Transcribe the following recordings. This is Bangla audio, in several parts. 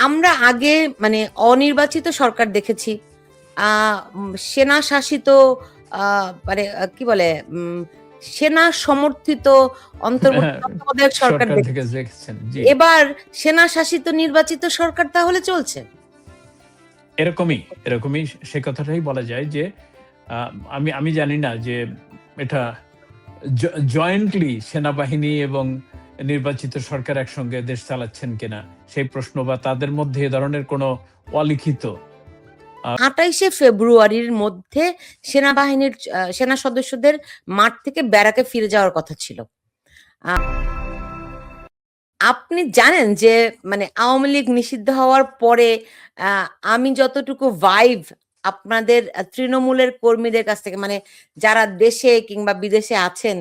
আমরা আগে মানে অনির্বাচিত সরকার দেখেছি, সেনা শাসিত মানে কি বলে সেনা সমর্থিত অন্তর্বর্তী তত্ত্বাবধায়ক সরকার সরকার থেকে দেখেছি। দেখেছেন, জি। এবার সেনা শাসিত নির্বাচিত সরকার তাহলে চলছে? এরকমই সে কথাটাই বলা যায় যে আমি জানি না যে এটা জয়েন্টলি সেনাবাহিনী এবং নির্বাচিত সরকার একসঙ্গে দেশ চালাচ্ছেন কিনা সেই প্রশ্ন, বা তাদের মধ্যে এ ধরনের কোনো অলিখিত ২৮শে ফেব্রুয়ারির মধ্যে সেনাবাহিনীর সেনা সদস্যদের মাঠ থেকে ব্যারাকে ফিরে যাওয়ার কথা ছিল। আপনি জানেন যে মানে আওয়ামী লীগ নিষিদ্ধ হওয়ার পরে আমি যতটুকু ভাইভ আপনাদের তৃণমূলের কর্মীদের কাছ থেকে, মানে যারা দেশে কিংবা বিদেশে আছেন,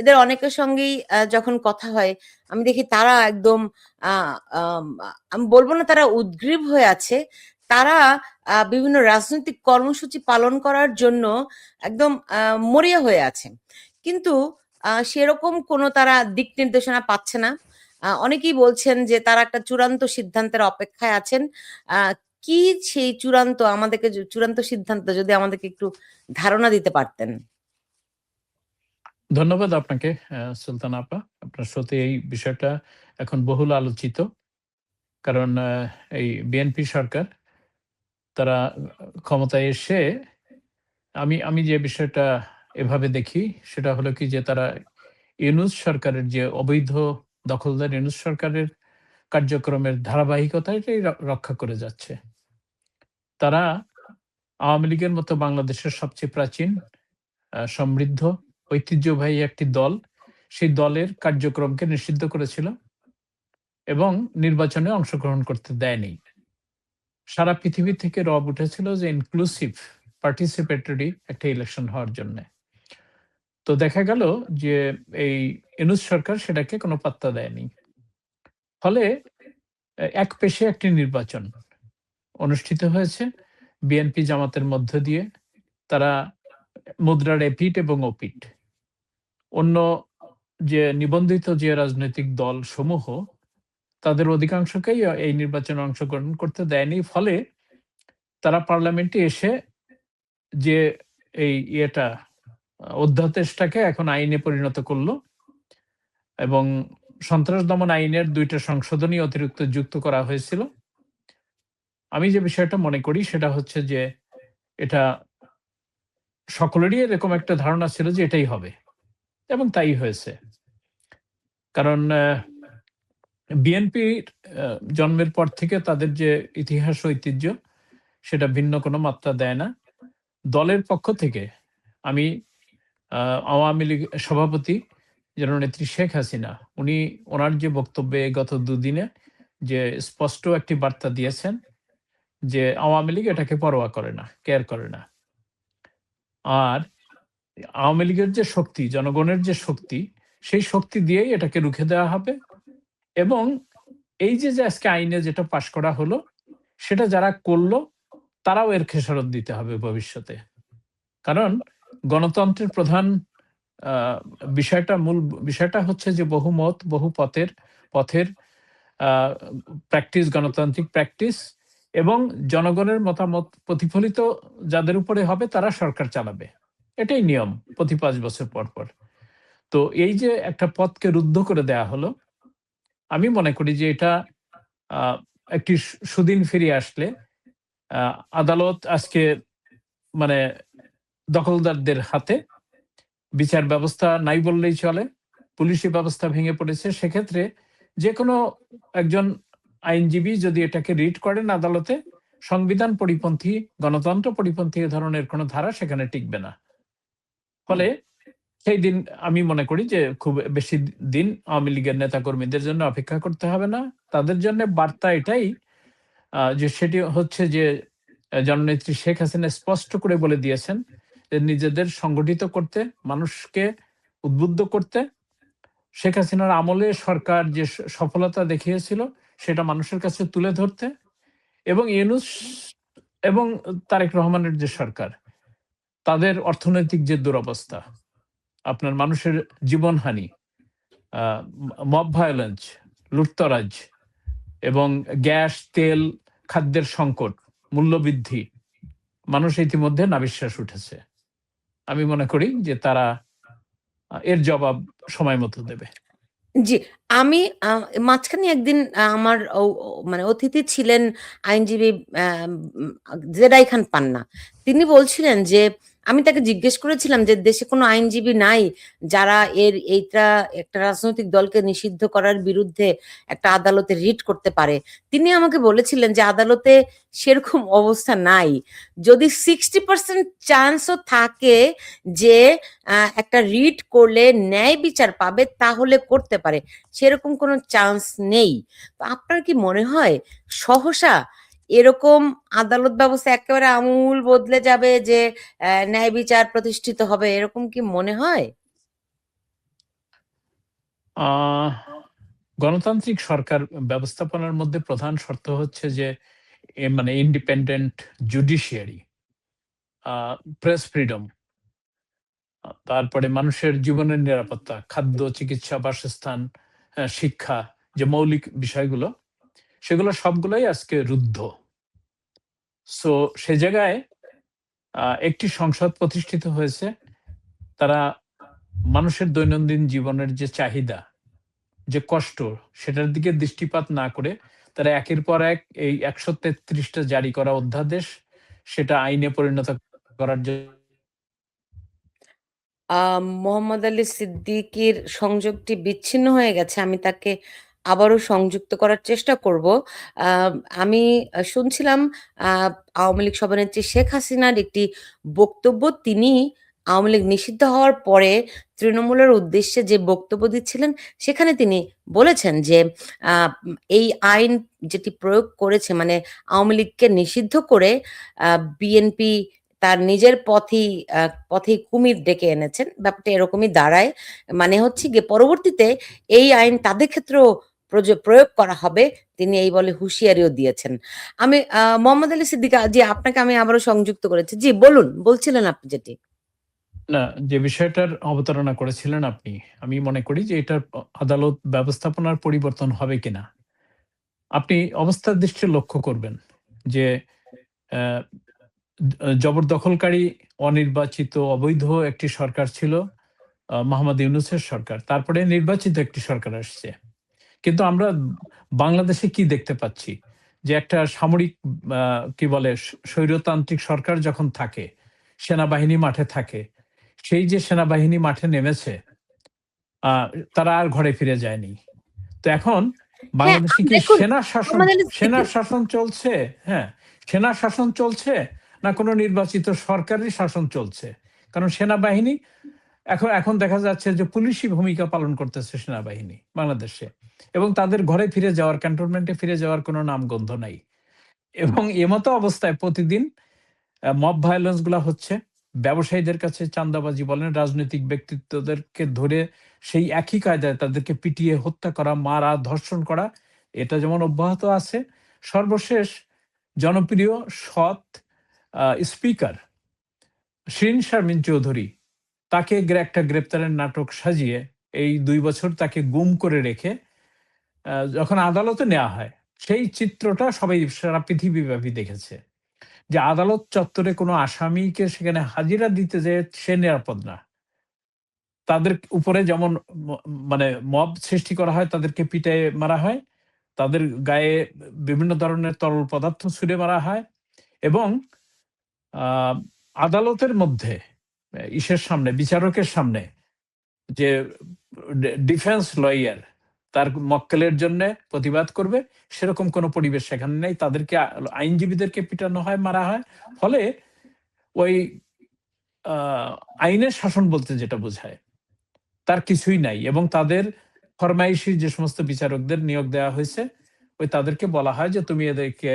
এদের অনেকের সঙ্গেই যখন কথা হয়, আমি দেখি তারা একদম আমি বলবো না তারা উদ্গ্রীব হয়ে আছে, তারা বিভিন্ন রাজনৈতিক কর্মসূচি পালন করার জন্য একদম মরিয়া হয়ে আছে, কিন্তু সেরকম কোনো তারা দিক নির্দেশনা পাচ্ছে না। অনেকেই বলছেন যে তারা একটা চূড়ান্ত সিদ্ধান্তের অপেক্ষায় আছেন। কি সেই চূড়ান্ত সিদ্ধান্ত যদি আমাদেরকে একটু ধারণা দিতে পারতেন। ধন্যবাদ আপনাকে সুলতানা আপা। আপনার সাথে এই বিষয়টা এখন বহুল আলোচিত। কারণ এই বিএনপি সরকার তারা ক্ষমতায় এসে আমি যে বিষয়টা এভাবে দেখি সেটা হলো কি যে তারা ইউনূস সরকারের যে অবৈধ দখলদার ইউনূস সরকারের কার্যক্রমের ধারাবাহিকতা এটাই রক্ষা করে যাচ্ছে। তারা আওয়ামী লীগের মতো বাংলাদেশের সবচেয়ে প্রাচীন, সমৃদ্ধ, ঐতিহ্যবাহী একটি দল, সেই দলের কার্যক্রমকে নিষিদ্ধ করেছিল এবং নির্বাচনে অংশগ্রহণ করতে দেয়নি। সারা পৃথিবী থেকে রব উঠেছিল যে ইনক্লুসিভ পার্টিসিপেটরি একটা ইলেকশন হওয়ার জন্য। তো দেখা গেল যে এই ইউনূস সরকার সেটাকে কোনো পাত্তা দেয়নি। ফলে একপেশে একটি নির্বাচন অনুষ্ঠিত হয়েছে বিএনপি জামাতের মধ্য দিয়ে। তারা মুদ্রার এপিঠ এবং ওপিঠ। অন্য যে নিবন্ধিত যে রাজনৈতিক দল সমূহ তাদের অধিকাংশকেই এই নির্বাচনে অংশগ্রহণ করতে দেয়নি। ফলে তারা পার্লামেন্টে এসে যে এই অধ্যাদেশটাকে এখন আইনে পরিণত করলো এবং সন্ত্রাস দমন আইনের ২টা সংশোধনী অতিরিক্ত যুক্ত করা হয়েছিল। আমি যে বিষয়টা মনে করি সেটা হচ্ছে যে এটা সকলেরই এরকম একটা ধারণা ছিল যে এটাই হবে এবং তাই হয়েছে। কারণ বিএনপির জন্মের পর থেকে তাদের যে ইতিহাস ঐতিহ্য সেটা ভিন্ন কোনো মাত্রা দেয় না। দলের পক্ষ থেকে আমি আওয়ামী লীগ সভাপতি জননেত্রী শেখ হাসিনা উনি ওনার যে বক্তব্যে গত দুদিনে যে স্পষ্ট একটি বার্তা দিয়েছেন যে আওয়ামী লীগ এটাকে পরোয়া করে না, কেয়ার করে না। আর আওয়ামী লীগের যে শক্তি, জনগণের যে শক্তি, সেই শক্তি দিয়েই এটাকে রুখে দেওয়া হবে এবং এই যে আজকে আইনে যেটা পাশ করা হলো সেটা যারা করলো তারাও এর খেসারত দিতে হবে ভবিষ্যতে। কারণ গণতন্ত্রের প্রধান মূল বিষয়টা হচ্ছে যে বহুমত বহু পথের প্র্যাকটিস, গণতান্ত্রিক প্র্যাকটিস এবং জনগণের মতামত প্রতিফলিত যাদের উপরে হবে তারা সরকার চালাবে। এটাই নিয়ম প্রতি ৫ বছর পর পর। তো এই যে একটা পথকে রুদ্ধ করে দেয়া হলো, আমি মনে করি যে এটা একটি সুদিন ফিরিয়ে আসলে আদালত আজকে মানে দখলদারদের হাতে, বিচার ব্যবস্থা নাই বললেই চলে, পুলিশি ব্যবস্থা ভেঙে পড়েছে। সেক্ষেত্রে যে কোনো একজন আইনজীবী যদি এটাকে রিট করেন আদালতে, সংবিধান পরিপন্থী, গণতন্ত্র পরিপন্থী এ ধরনের কোনো ধারা সেখানে টিকবে না। ফলে সেই দিন আমি মনে করি যে খুব বেশি দিন আওয়ামী লীগের নেতাকর্মীদের জন্য অপেক্ষা করতে হবে না। তাদের জন্য বার্তা এটাই যে সেটি হচ্ছে যে জননেত্রী শেখ হাসিনা স্পষ্ট করে বলে দিয়েছেন যে নিজেদের সংগঠিত করতে, মানুষকে উদ্বুদ্ধ করতে, শেখ হাসিনার আমলে সরকার যে সফলতা দেখিয়েছিল সেটা মানুষের কাছে তুলে ধরতে এবং ইউনূস এবং তারেক রহমানের যে সরকার তাদের অর্থনৈতিক যে দুরবস্থা, আপনার মানুষের জীবনহানি, মব ভায়োলেন্স, লুটতরাজ এবং গ্যাস, তেল, খাদ্যের সংকট, মূল্যবৃদ্ধি, মানুষ ইতিমধ্যে নাভিশ্বাস উঠেছে। আমি মনে করি যে তারা এর জবাব সময় মতো দেবে। জি, আমি মাঝখানে একদিন আমার মানে অতিথি ছিলেন আইনজীবী জেরাই খান পান্না। তিনি বলছিলেন যে আমি তাকে জিজ্ঞেস করেছিলাম যে দেশে কোনো আইনজীবী নাই যারা এইটা একটা রাজনৈতিক দলকে নিষিদ্ধ করার বিরুদ্ধে একটা আদালতে রিট করতে পারে। তিনি আমাকে বলেছিলেন যে আদালতে সেরকম অবস্থা নাই। যদি 60% চান্সও থাকে যে একটা রিট করলে ন্যায় বিচার পাবে তাহলে করতে পারে, সেরকম কোনো চান্স নেই। তো আপনার কি মনে হয় সহসা এরকম আদালত ব্যবস্থা একেবারে আমূল বদলে যাবে যে ন্যায় বিচার প্রতিষ্ঠিত হবে, এরকম কি মনে হয়? গণতান্ত্রিক সরকার ব্যবস্থাপনার মধ্যে প্রধান শর্ত হচ্ছে যে মানে ইন্ডিপেন্ডেন্ট জুডিশিয়ারি, প্রেস ফ্রিডম, তারপরে মানুষের জীবনের নিরাপত্তা, খাদ্য, চিকিৎসা, বাসস্থান, শিক্ষা, যে মৌলিক বিষয়গুলো, সেগুলো সবগুলোই আজকে রুদ্ধ। সো সে জায়গায় একটি সংসদ প্রতিষ্ঠিত হয়েছে। তারা মানুষের দৈনন্দিন জীবনের যে চাহিদা, যে কষ্ট, সেটার দিকে দৃষ্টিপাত না করে তারা একের পর এক এই ১৩৩টা জারি করা অধ্যাদেশ সেটা আইনে পরিণত করার জন্য। মোহাম্মদ আলী সিদ্দিকীর সংযোগটি বিচ্ছিন্ন হয়ে গেছে। আমি তাকে আবারও সংযুক্ত করার চেষ্টা করব। আ আমি শুনছিলাম আ আওয়ামী লীগ সভানেত্রী শেখ হাসিনার একটি বক্তব্য, তিনি আওয়ামী লীগ নিষিদ্ধ হওয়ার পরে তৃণমূলের উদ্দেশ্যে যে বক্তব্য দিচ্ছিলেন, সেখানে তিনি বলেছেন যে আ এই আইন যেটি প্রয়োগ করেছে মানে আওয়ামী লীগকে নিষিদ্ধ করে বিএনপি তার নিজের পথেই কুমির ডেকে এনেছেন। ব্যাপারটা এরকমই দাঁড়ায়। মানে হচ্ছে গিয়ে পরবর্তীতে এই আইন তাদের ক্ষেত্রেও প্রয়োগ করা হবে। তিনি এই বলে হুঁশিয়ারিও দিয়েছেন। আমি মোহাম্মদ আলী সিদ্দিক জি, আপনাকে আমি আবারও সংযুক্ত করেছি। জি, বলুন, বলছিলেন আপনি যেটি। না, যে বিষয়টার অবতারণা করেছিলেন আপনি, আমি মনে করি যে এটার আদালত ব্যবস্থাপনার পরিবর্তন হবে কিনা। আপনি অবস্থার দৃষ্টি লক্ষ্য করবেন যে আহ, জবরদখলকারী, অনির্বাচিত, অবৈধ একটি সরকার ছিল মোহাম্মদ ইউনূসের সরকার। তারপরে নির্বাচিত একটি সরকার আসছে। কিন্তু আমরা বাংলাদেশে কি দেখতে পাচ্ছি যে একটা সামরিক কি বলে স্বৈরতান্ত্রিক সরকার যখন থাকে, সেনাবাহিনী মাঠে থাকে, সেই যে সেনাবাহিনী মাঠে নেমেছে, তারা আর ঘরে ফিরে যায়নি। তো এখন হ্যাঁ, বাংলাদেশে কি দেখুন সেনা মোহাম্মদ আলী সিদ্দিকী শাসন চলছে? হ্যাঁ, সেনা শাসন চলছে না কোনো নির্বাচিত সরকারি শাসন চলছে? কারণ সেনাবাহিনী এখন এখন দেখা যাচ্ছে যে পুলিশি ভূমিকা পালন করতেছে সেনাবাহিনী বাংলাদেশে, এবং তাদের ঘরে ফিরে যাওয়ার, ক্যান্টনমেন্টে ফিরে যাওয়ার কোনো নামগন্ধ নাই। এবং এমতো অবস্থায় প্রতিদিন মব ভায়োলেন্স গুলা হচ্ছে। ব্যবসায়ীদের কাছে চাঁদাবাজি বলেন, রাজনৈতিক ব্যক্তিত্বদেরকে ধরে সেই একই কায়দায় তাদেরকে পিটিয়ে হত্যা করা, মারা, ধর্ষণ করা, এটা যেমন অব্যাহত আছে। সর্বশেষ জনপ্রিয় সৎ স্পিকার শিরীন শারমিন চৌধুরী, তাকে একটা গ্রেপ্তারের নাটক সাজিয়ে এই ২ বছর তাকে গুম করে রেখে যখন আদালতে নেওয়া হয়, সেই চিত্রটা সবাই সারা পৃথিবীব্যাপী দেখেছে যে আদালত চত্বরে কোনো আসামিকে সেখানে হাজিরা দিতে যে সে নিরাপদ না। তাদের উপরে যেমন মানে মব সৃষ্টি করা হয়, তাদেরকে পিটায় মারা হয়, তাদের গায়ে বিভিন্ন ধরনের তরল পদার্থ ছুড়ে মারা হয়, এবং আদালতের মধ্যে ইসের সামনে, বিচারকের সামনে যে ডিফেন্স লয়ার তার মক্কেলের জন্য প্রতিবাদ করবে, সেরকম কোনো পরিবেশ সেখানে নেই। তাদেরকে, আইনজীবীদেরকে পিটানো হয়, মারা হয়। ফলে ওই আইনের শাসন বলতে যেটা বোঝায় তার কিছুই নাই। এবং তাদের ফরমাইশি যে সমস্ত বিচারকদের নিয়োগ দেওয়া হয়েছে, ওই তাদেরকে বলা হয় যে তুমি এদেরকে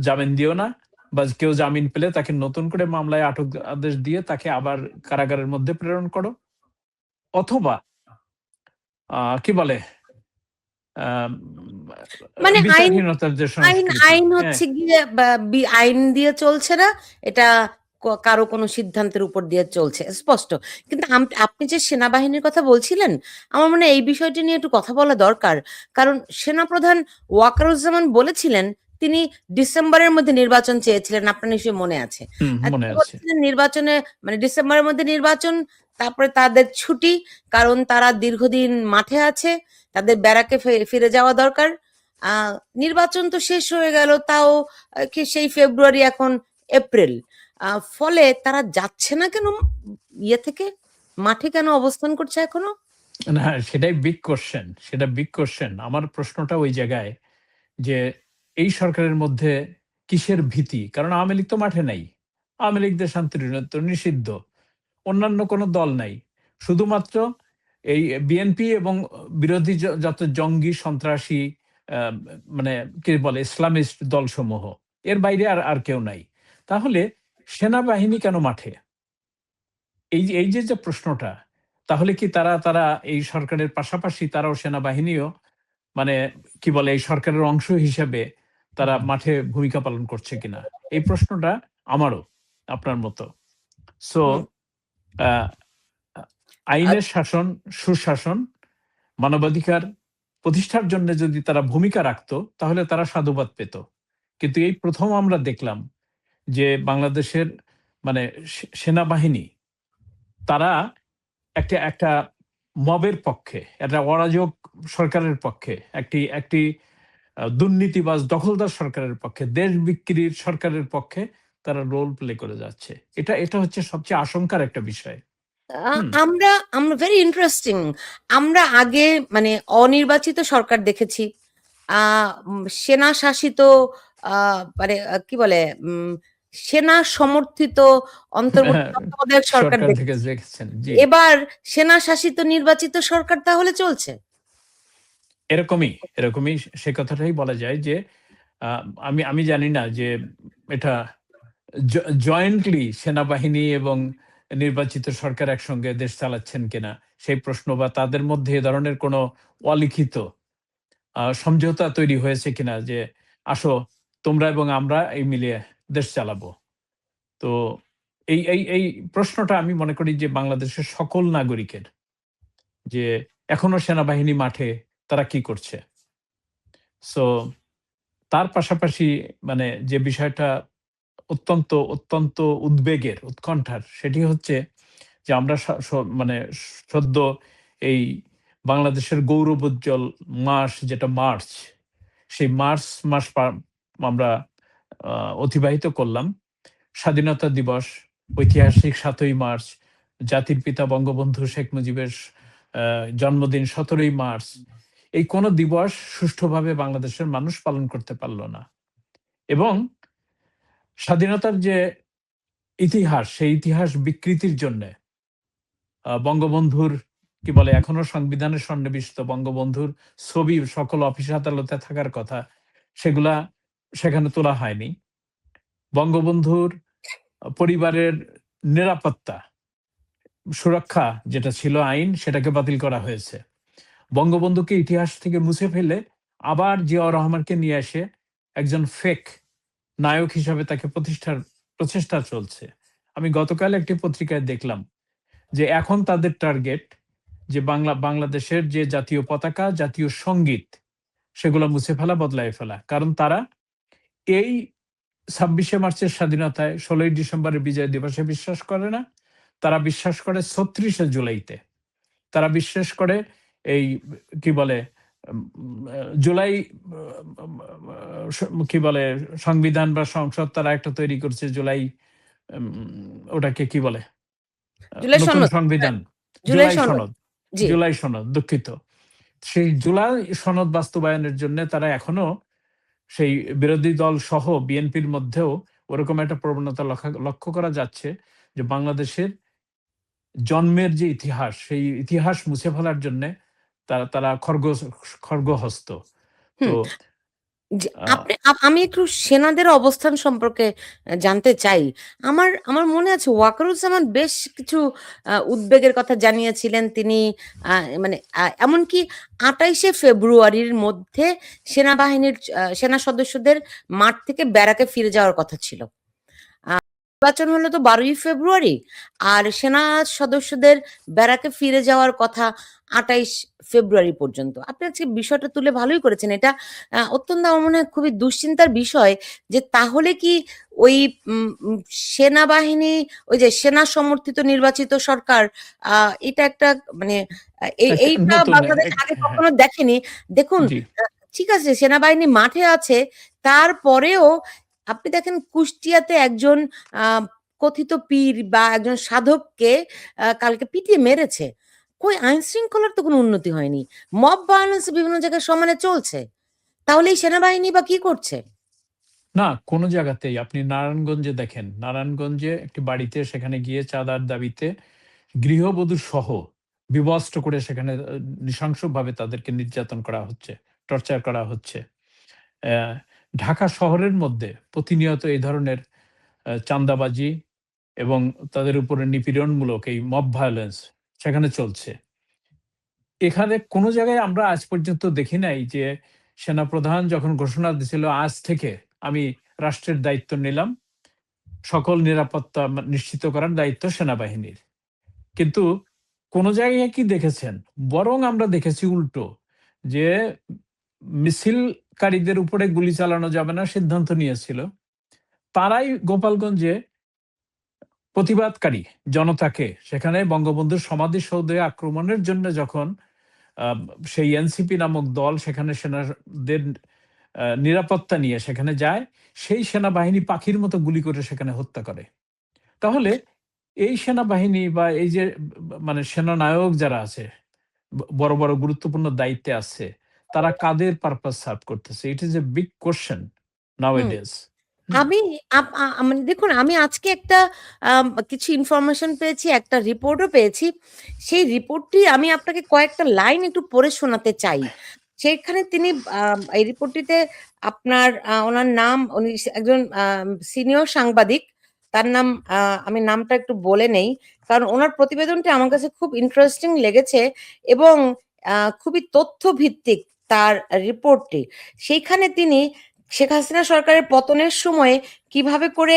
জামিন দিও না, বা কেউ জামিন পেলে তাকে নতুন করে মামলায় আটক আদেশ দিয়ে তাকে আবার কারাগারের মধ্যে প্রেরণ করো, অথবা কি বলে মানে বিচারহীনতার যে আইন সংস্কৃতি। আইন হ্যাঁ, হচ্ছে গিয়ে আইন দিয়ে চলছে না, এটা কারো কোনো সিদ্ধান্তের উপর দিয়ে চলছে স্পষ্ট। কিন্তু আপনি যে সেনাবাহিনীর কথা বলছিলেন, আমার মনে হয় এই বিষয়টি নিয়ে একটু কথা বলা দরকার। কারণ সেনাপ্রধান ওয়াকারুজ্জামান বলেছিলেন তিনি ডিসেম্বরের মধ্যে নির্বাচন চেয়েছিলেন, আপনার নিশ্চয়ই মনে আছে। মনে তিনি আছে। বলেছিলেন নির্বাচনে মানে ডিসেম্বরের মধ্যে নির্বাচন, তারপরে তাদের ছুটি, কারণ তারা দীর্ঘদিন মাঠে আছে, তাদের ব্যারাকে ফিরে যাওয়া দরকার। নির্বাচন তো শেষ হয়ে গেল, তাও কি সেই ফেব্রুয়ারি, এখন এপ্রিল। ফলে তারা যাচ্ছে না কেন ইয়ে থেকে, মাঠে কেন অবস্থান করছে এখনো? না, সেটাই বিগ কোশ্চেন, সেটা বিগ কোশ্চেন। আমার প্রশ্নটা ওই জায়গায় যে এই সরকারের মধ্যে কিসের ভীতি? কারণ আওয়ামী লীগ তো মাঠে নাই। আওয়ামী লীগ দেশান্তরীয়তা নিষিদ্ধ। অন্যান্য কোনো দল নাই। শুধুমাত্র এই বিএনপি এবং বিরোধী যত জঙ্গি সন্ত্রাসী মানে কি বলে ইসলামিস্ট দলসমূহ, এর বাইরে আর কেউ নাই। তাহলে সেনাবাহিনী কেন মাঠে? এই যে প্রশ্নটা, তাহলে কি তারা এই সরকারের পাশাপাশি তারাও সেনাবাহিনীও মানে কি বলে এই সরকারের অংশ হিসেবে তারা মাঠে ভূমিকা পালন করছে কিনা, এই প্রশ্নটা আমারও আপনার মতো। সো হুম। আইনের শাসন, সুশাসন, মানবাধিকার প্রতিষ্ঠার জন্য যদি তারা ভূমিকা রাখতো তাহলে তারা সাধুবাদ পেত। কিন্তু এই প্রথম আমরা দেখলাম যে বাংলাদেশের মানে সেনাবাহিনী তারা একটা মবের পক্ষে, একটা অরাজক সরকারের পক্ষে, একটি দুর্নীতিবাজ দখলদার সরকারের পক্ষে, দেশ বিক্রির সরকারের পক্ষে তারা রোল প্লে করে যাচ্ছে। এটা হচ্ছে সবচেয়ে আশঙ্কার একটা বিষয়। আমরা আমরা ভেরি ইন্টারেস্টিং। আমরা আগে মানে অনির্বাচিত সরকার দেখেছি, সেনা শাসিত, মানে কি বলে, সেনা সমর্থিত অন্তর্বর্তী তত্ত্বাবধায়ক সরকার সরকার থেকে দেখেছি। দেখছেন, জি। এবার সেনা শাসিত নির্বাচিত সরকার তাহলে চলছে। এরকমই সে কথাটাই বলা যায় যে আমি জানি না যে এটা জয়েন্টলি সেনাবাহিনী এবং নির্বাচিত সরকার একসঙ্গে দেশ চালাচ্ছেন কিনা সেই প্রশ্ন, বা তাদের মধ্যে এ ধরনের কোনো অলিখিত সমঝোতা তৈরি হয়েছে কিনা যে আসো তোমরা এবং আমরা এই মিলিয়ে দেশ চালাবো। তো এই প্রশ্নটা আমি মনে করি যে বাংলাদেশের সকল নাগরিকের, যে এখনো সেনাবাহিনী মাঠে, তারা কি করছে। সো তার পাশাপাশি মানে যে বিষয়টা অত্যন্ত উদ্বেগের, উৎকণ্ঠার, সেটি হচ্ছে যে আমরা মানে সদ্য এই বাংলাদেশের গৌরবোজ্জ্বল মাস যেটা মার্চ, সেই মার্চ মাস আমরা অতিবাহিত করলাম। স্বাধীনতা দিবস, ঐতিহাসিক ৭ই মার্চ, জাতির পিতা বঙ্গবন্ধু শেখ মুজিবের জন্মদিন ১৭ই মার্চ। এই কোন দিবস সুষ্ঠুভাবে বাংলাদেশের মানুষ পালন করতে পারল না। এবং স্বাধীনতার যে ইতিহাস, সেই ইতিহাস বিকৃতির জন্য বঙ্গবন্ধুর কি বলে এখনো সংবিধানের সন্নিবেশিত বঙ্গবন্ধুর ছবি সকল অফিস আদালতে থাকার কথা, সেগুলা সেখানে তোলা হয়নি। বঙ্গবন্ধুর পরিবারের নিরাপত্তা, সুরক্ষা যেটা ছিল আইন, সেটাকে বাতিল করা হয়েছে। বঙ্গবন্ধুকে ইতিহাস থেকে মুছে ফেলে আবার জিয়াউর রহমানকে নিয়ে এসে একজন ফেক নায়ক হিসাবে তাকে প্রতিষ্ঠার প্রচেষ্টা চলছে। আমি গতকাল একটি পত্রিকায় দেখলাম যে এখন তাদের টার্গেট যে বাংলাদেশের যে জাতীয় পতাকা, জাতীয় সঙ্গীত, সেগুলো মুছে ফেলা, বদলায় ফেলা। কারণ তারা এই ২৬শে মার্চের স্বাধীনতায়, ১৬ই ডিসেম্বরের বিজয় দিবসে বিশ্বাস করে না। তারা বিশ্বাস করে ৩৬শে জুলাইতে। তারা বিশ্বাস করে এই কি বলে জুলাই কি বলে সংবিধান বা সংসদ তারা একটা তৈরি করছে, জুলাই ওটাকে কি বলে জুলাই নতুন সনদ। সংবিধান, জুলাই জুলাই সনদ। সনদ। জি। জুলাই সনদ, দুঃখিত। সেই জুলাই সনদ বাস্তবায়নের জন্য তারা এখনো সেই বিরোধী দল সহ বিএনপির মধ্যেও ওরকম একটা প্রবণতা লক্ষ্য করা যাচ্ছে যে বাংলাদেশের জন্মের যে ইতিহাস, সেই ইতিহাস মুছে ফেলার জন্য তারা খড়গহস্ত। তো হুম। আমি একটু সেনাদের অবস্থান সম্পর্কে জানতে চাই। আমার মনে আছে ওয়াকারুজ্জামান বেশ কিছু উদ্বেগের কথা জানিয়েছিলেন তিনি। মানে এমনকি ২৮শে ফেব্রুয়ারির মধ্যে সেনাবাহিনীর সেনা সদস্যদের মাঠ থেকে ব্যারাকে ফিরে যাওয়ার কথা ছিল। নির্বাচন হলো তো 12ই ফেব্রুয়ারি, আর সেনা সদস্যদের ব্যারাকে ফিরে যাওয়ার কথা 28 ফেব্রুয়ারি পর্যন্ত। আপনি আজকে বিষয়টা তুলে ভালোই করেছেন। এটা অত্যন্ত আমার মনে হয় খুবই দুশ্চিন্তার বিষয় যে তাহলে কি ওই সেনাবাহিনী, ওই যে সেনা সমর্থিত নির্বাচিত সরকার, এটা একটা মানে এইটা নতুন বাংলাদেশ আগে হ্যাঁ, কখনো দেখেনি। দেখুন, জি ঠিক আছে সেনাবাহিনী মাঠে আছে, তারপরেও আপনি দেখেন কুষ্টিয়াতে একজন কথিত পীর বা একজন সাধককে কালকে পিটিয়ে মেরেছে। কই আইন শৃঙ্খলার তো কোনো উন্নতি হয়নি, মব ভায়োলেন্স বিভিন্ন জায়গায় সমানে চলছে, তাহলে এই সেনাবাহিনী বা কি করছে? না, কোনো জায়গাতেই আপনি নারায়ণগঞ্জে দেখেন, নারায়ণগঞ্জে একটি বাড়িতে সেখানে গিয়ে চাঁদার দাবিতে গৃহবধূ সহ বিবস্ত্র করে সেখানে নৃশংসভাবে তাদেরকে নির্যাতন করা হচ্ছে, টর্চার করা হচ্ছে। ঢাকা শহরের মধ্যে প্রতিনিয়ত এই ধরনের চাঁদাবাজি এবং তাদের উপরে নিপীড়নমূলক এই মব ভায়োলেন্স সেখানে চলছে। এখানে কোনো জায়গায় আমরা আজ পর্যন্ত দেখি নাই যে সেনাপ্রধান যখন ঘোষণা দিয়েছিল আজ থেকে আমি রাষ্ট্রের দায়িত্ব নিলাম, সকল নিরাপত্তা নিশ্চিত করার দায়িত্ব সেনাবাহিনীর। কিন্তু কোন জায়গায় কি দেখেছেন? বরং আমরা দেখেছি উল্টো, যে মিছিলকারীদের উপরে গুলি চালানো যাবে না সিদ্ধান্ত নিয়েছিল। তারাই গোপালগঞ্জে প্রতিবাদকারী জনতাকে সেখানে বঙ্গবন্ধুর সমাধিসৌধে আক্রমণের জন্য যখন সেই এনসিপি নামক দল সেখানে সেনাদের নিরাপত্তা নিয়ে সেখানে যায়, সেই সেনাবাহিনী পাখির মতো গুলি করে সেখানে হত্যা করে। তাহলে এই সেনাবাহিনী বা এই যে মানে সেনানায়ক যারা আছে, বড় বড় গুরুত্বপূর্ণ দায়িত্বে আছে, তারা কাদের পারপাস সার্ভ করতেছে? It is a big question hmm. Nowadays. আমি মানে দেখুন, আমি আজকে একটা কিছু ইনফরমেশন পেয়েছি, একটা রিপোর্টও পেয়েছি। সেই রিপোর্টটি আমি আপনাকে কয়েকটা লাইন একটু পড়ে শোনাতে চাই। সেখানে তিনি এই রিপোর্টটিতে আপনার ওনার নাম, উনি একজন সিনিয়র সাংবাদিক। তার নাম আমি নামটা একটু বলে নেই, কারণ ওনার প্রতিবেদনটি আমার কাছে খুব ইন্টারেস্টিং লেগেছে এবং খুবই তথ্যভিত্তিক তার রিপোর্টটি। সেইখানে তিনি শেখ হাসিনা সরকারের পতনের সময়ে কিভাবে করে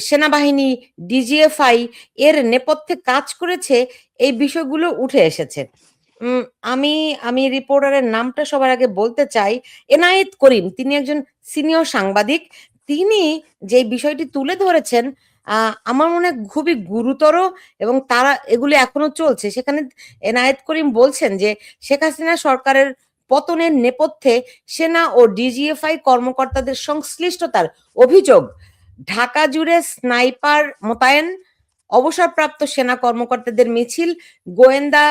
সেনাবাহিনী, ডিজিএফআই এর নেপথ্যে কাজ করেছে, এই বিষয়গুলো উঠে এসেছে। উম, আমি আমি রিপোর্টারের নামটা সবার আগে বলতে চাই। এনায়েত করিম, তিনি একজন সিনিয়র সাংবাদিক। তিনি যে বিষয়টি তুলে ধরেছেন আমার মনে হয় খুবই গুরুতর, এবং তারা এগুলো এখনো চলছে। সেখানে এনায়েত করিম বলছেন যে শেখ হাসিনা সরকারের পতনের নেপথ্যে সেনা ও ডিজিএফআই কর্মকর্তাদের সংশ্লিষ্টতার অভিযোগ, ঢাকা জুড়ে স্নাইপার মোতায়েন, অবসরপ্রাপ্ত সেনা কর্মকর্তাদের মিছিল, গোয়েন্দা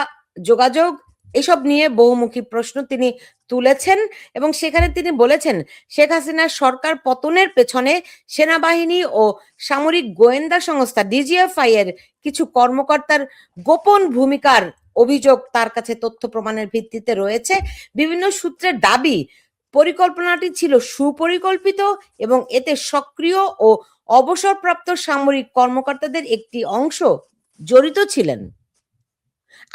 যোগাযোগ, এসব নিয়ে বহুমুখী প্রশ্ন তিনি তুলেছেন। এবং সেখানে তিনি বলেছেন শেখ হাসিনার সরকার পতনের পেছনে সেনাবাহিনী ও সামরিক গোয়েন্দা সংস্থা ডিজিএফআই এর কিছু কর্মকর্তার গোপন ভূমিকার অভিযোগ তার কাছে তথ্য প্রমাণের ভিত্তিতে রয়েছে। বিভিন্ন সূত্রের দাবি পরিকল্পনাটি ছিল সুপরিকল্পিত এবং এতে সক্রিয় ও অবসরপ্রাপ্ত সামরিক কর্মকর্তাদের একটি অংশ জড়িত ছিলেন।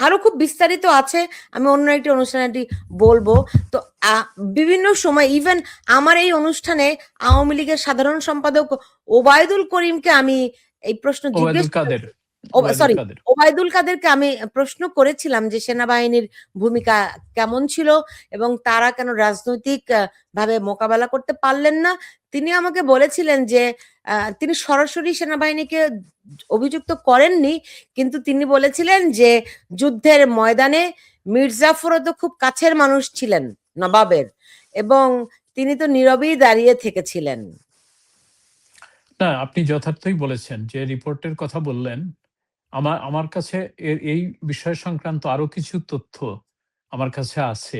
আরো খুব বিস্তারিত আছে, আমি অন্য একটি অনুষ্ঠানে বলবো। তো বিভিন্ন সময় ইভেন আমার এই অনুষ্ঠানে আওয়ামী লীগের সাধারণ সম্পাদক ওবায়দুল করিমকে আমি এই প্রশ্ন জিজ্ঞেস ওবায়দুল কাদের, ওবায়দুল সরি কাদের। ওবায়দুল কাদেরকে আমি প্রশ্ন করেছিলাম যে সেনাবাহিনীর ভূমিকা কেমন ছিল এবং তারা কেন রাজনৈতিক ভাবে মোকাবেলা করতে পারলেন না। তিনি আমাকে বলেছিলেন যে তিনি সরাসরি সেনাবাহিনীকে অভিযুক্ত করেননি, কিন্তু তিনি বলেছিলেন যে যুদ্ধের ময়দানে মির্জাফরও তো খুব কাছের মানুষ ছিলেন নবাবের, এবং তিনি তো নীরবেই দাঁড়িয়ে থেকেছিলেন। না, আপনি যথার্থই বলেছেন যে রিপোর্টের কথা বললেন। আমার কাছে এই বিষয় সংক্রান্ত আরো কিছু তথ্য আমার কাছে আছে।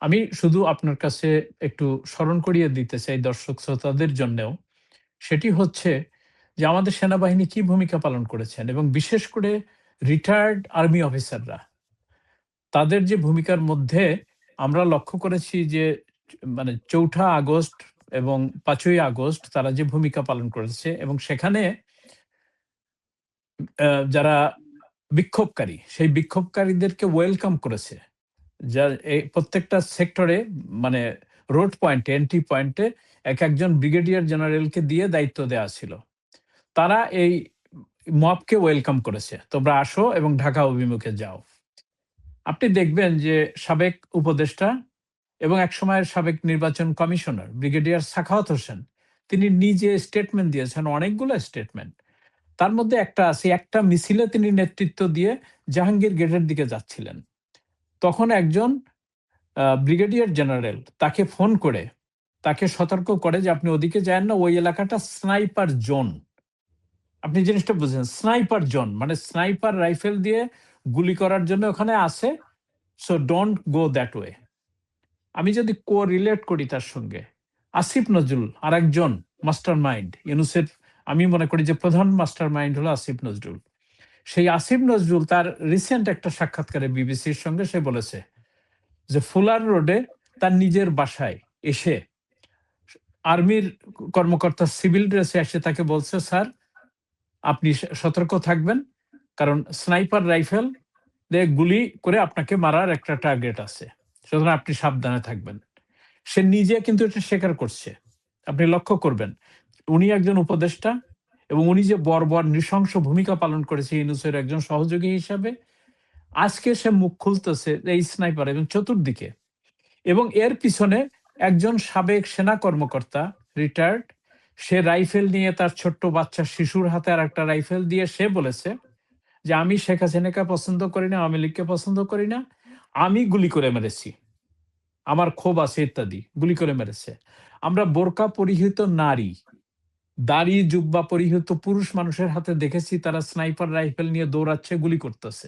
আমি শুধু আপনার কাছে একটু স্মরণ করিয়ে দিতে চাই দর্শক শ্রোতাদের জন্যেও। সেটি হচ্ছে যে আমাদের সেনাবাহিনী কি ভূমিকা পালন করেছেন এবং বিশেষ করে রিটায়ার্ড আর্মি অফিসাররা তাদের যে ভূমিকার মধ্যে আমরা লক্ষ্য করেছি যে মানে ৪ঠা আগস্ট এবং ৫ই আগস্ট তারা যে ভূমিকা পালন করেছে এবং সেখানে যারা বিক্ষোভকারী, সেই বিক্ষোভকারীদেরকে ওয়েলকাম করেছে। যা এই প্রত্যেকটা সেক্টরে মানে রোড পয়েন্টে, এন্ট্রি পয়েন্টে একজন ব্রিগেডিয়ার জেনারেলকে দিয়ে দায়িত্ব দেওয়া ছিল। তারা এই মবকে ওয়েলকাম করেছে, তোমরা আসো এবং ঢাকা অভিমুখে যাও। আপনি দেখবেন যে সাবেক উপদেষ্টা এবং একসময়ের সাবেক নির্বাচন কমিশনার ব্রিগেডিয়ার সাখাওয়াত হোসেন, তিনি নিজে স্টেটমেন্ট দিয়েছেন, অনেকগুলো স্টেটমেন্ট। তার মধ্যে একটা আছে, একটা মিছিলে তিনি নেতৃত্ব দিয়ে জাহাঙ্গীর গেটের দিকে যাচ্ছিলেন। তখন একজন ব্রিগেডিয়ার জেনারেল তাকে ফোন করে তাকে সতর্ক করে যে আপনি ওদিকে যান না, ওই এলাকাটা স্নাইপার জোন। আপনি জিনিসটা বুঝেন, স্নাইপার জোন মানে স্নাইপার রাইফেল দিয়ে গুলি করার জন্য ওখানে আছে, so don't go that way. আমি যদি কো রিলেট করি তার সঙ্গে, আসিফ নজরুল আর একজন মাস্টার মাইন্ড, ইউনুসের আমি মনে করি যে প্রধান মাস্টার মাইন্ড হলো আসিফ নজরুল। সেই আসিফ নজরুল তার রিসেন্ট একটা সাক্ষাৎকারে বিবিসির সঙ্গে সে বলেছে যে ফুলার রোডে তার নিজের বাসায় এসে আর্মির কর্মকর্তা সিভিল ড্রেসে এসে তাকে বলছে, স্যার আপনি সতর্ক থাকবেন, কারণ স্নাইপার রাইফেল দিয়ে গুলি করে আপনাকে মারার একটা টার্গেট আছে, সুতরাং আপনি সাবধানে থাকবেন। সে নিজে কিন্তু এটা স্বীকার করছে। আপনি লক্ষ্য করবেন উনি একজন উপদেষ্টা এবং উনি যে বর্বর নৃশংস ভূমিকা পালন করেছে ইউনূসের একজন সহযোগী হিসাবে, আজকে সে মুখ খুলতেছে এই স্নাইপার এবং চতুর্দিকে। এবং এর পিছনে একজন সাবেক সেনা কর্মকর্তা রিটায়ার্ড, সে রাইফেল নিয়ে তার ছোট্ট বাচ্চা শিশুর হাতে আর একটা রাইফেল দিয়ে সে বলেছে যে আমি শেখ হাসিনাকে পছন্দ করি না, আওয়ামী লীগকে পছন্দ করি না, আমি গুলি করে মেরেছি, আমার ক্ষোভ আছে ইত্যাদি, গুলি করে মেরেছে। আমরা বোরকা পরিহিত নারী, দাড়ি জুব্বা পরিহিত পুরুষ মানুষের হাতে দেখেছি তারা স্নাইপার রাইফেল নিয়ে দৌড়াচ্ছে, গুলি করতেছে।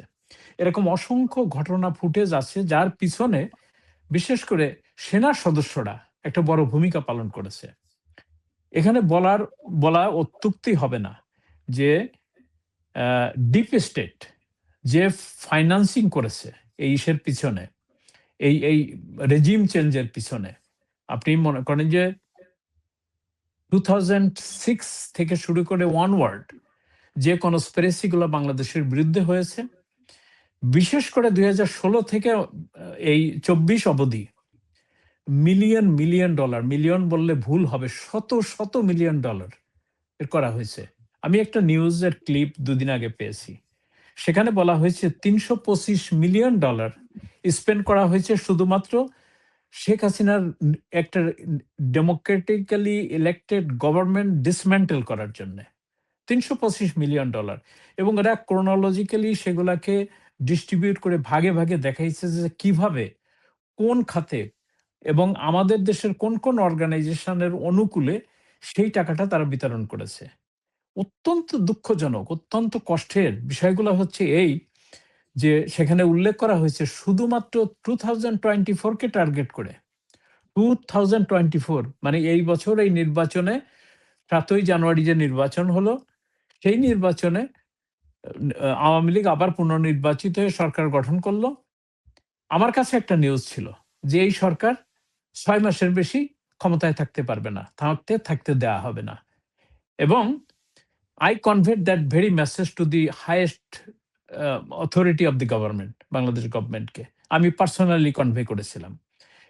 এরকম অসংখ্য ঘটনা ফুটেজ আছে যার পিছনে বিশেষ করে সেনা সদস্যরা একটা বড় ভূমিকা পালন করেছে। এখানে বলা অত্যুক্তি হবে না যে ডিপ স্টেট যে ফাইন্যান্সিং করেছে এই ইসের পিছনে, এই রেজিম চেঞ্জের পিছনে। আপনি মনে করেন যে 2006 থেকে শুরু করে ওয়ার্ড যে কনস্পিরেসি গুলো বাংলাদেশের বিরুদ্ধে হয়েছে, বিশেষ করে 2016 থেকে এই 24 অবধি মিলিয়ন মিলিয়ন ডলার, মিলিয়ন বললে ভুল হবে, শত শত মিলিয়ন ডলার এর করা হয়েছে। আমি একটা নিউজের ক্লিপ দুদিন আগে পেয়েছি, সেখানে বলা হয়েছে 325 মিলিয়ন ডলার স্পেন্ড করা হয়েছে শুধুমাত্র শেখ হাসিনার একটা ডেমোক্রেটিক্যালি ইলেক্টেড গভর্নমেন্ট ডিসমেন্টেল করার জন্য। 325 মিলিয়ন ডলার। এবং এরা ক্রোনোলজিক্যালি সেগুলাকে ডিস্ট্রিবিউট করে ভাগে ভাগে দেখাইছে যে কিভাবে কোন খাতে এবং আমাদের দেশের কোন কোন অর্গানাইজেশনের অনুকূলে সেই টাকাটা তারা বিতরণ করেছে। অত্যন্ত দুঃখজনক, অত্যন্ত কষ্টের বিষয়গুলো হচ্ছে এই যে সেখানে উল্লেখ করা হয়েছে শুধুমাত্র 2024 কে টার্গেট করে। 2024 মানে এই বছর এই নির্বাচনে 7ই জানুয়ারি যে নির্বাচন হলো, সেই নির্বাচনে আওয়ামী লীগ আবার পুনর্নির্বাচিত হয়ে সরকার গঠন করলো। আমার কাছে একটা নিউজ ছিল যে এই সরকার 6 মাসের বেশি ক্ষমতায় থাকতে পারবে না, থাকতে দেয়া হবে না। এবং I conveyed that very message to the highest authority of the government, Bangladesh গভর্নমেন্টকে আমি পার্সোনালি কনভে করেছিলাম।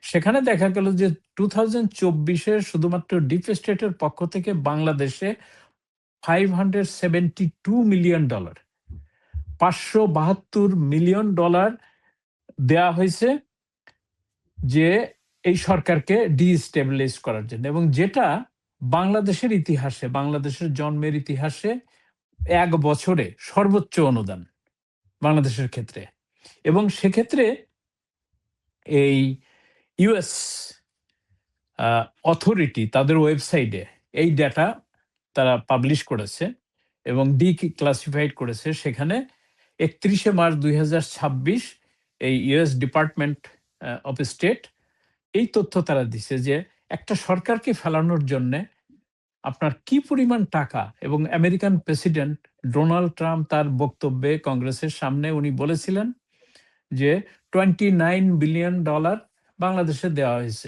সেখানে দেখা গেল যে 2024-এ শুধুমাত্র ডিপ স্টেটের পক্ষ থেকে বাংলাদেশে $572 মিলিয়ন, 572 মিলিয়ন ডলার দেয়া হয়েছে যে এই সরকারকে ডিস্টেবিলাইজ করার জন্য, এবং যেটা বাংলাদেশের ইতিহাসে, বাংলাদেশের জন্মের ইতিহাসে এক বছরে সর্বোচ্চ অনুদান বাংলাদেশের ক্ষেত্রে। এবং সেক্ষেত্রে এই ইউএস অথরিটি তাদের ওয়েবসাইটে এই ডেটা তারা পাবলিশ করেছে এবং ক্লাসিফাইড করেছে। সেখানে 31শে মার্চ 2026 এই ইউএস ডিপার্টমেন্ট অফ স্টেট এই তথ্য তারা দিছে যে একটা সরকারকে ফেলানোর জন্য আপনার কি পরিমাণ টাকা, এবং আমেরিকান প্রেসিডেন্ট ডোনাল্ড ট্রাম্প তার বক্তব্যে কংগ্রেসের সামনে উনি বলেছিলেন যে $29 বিলিয়ন বাংলাদেশে দেওয়া হয়েছে।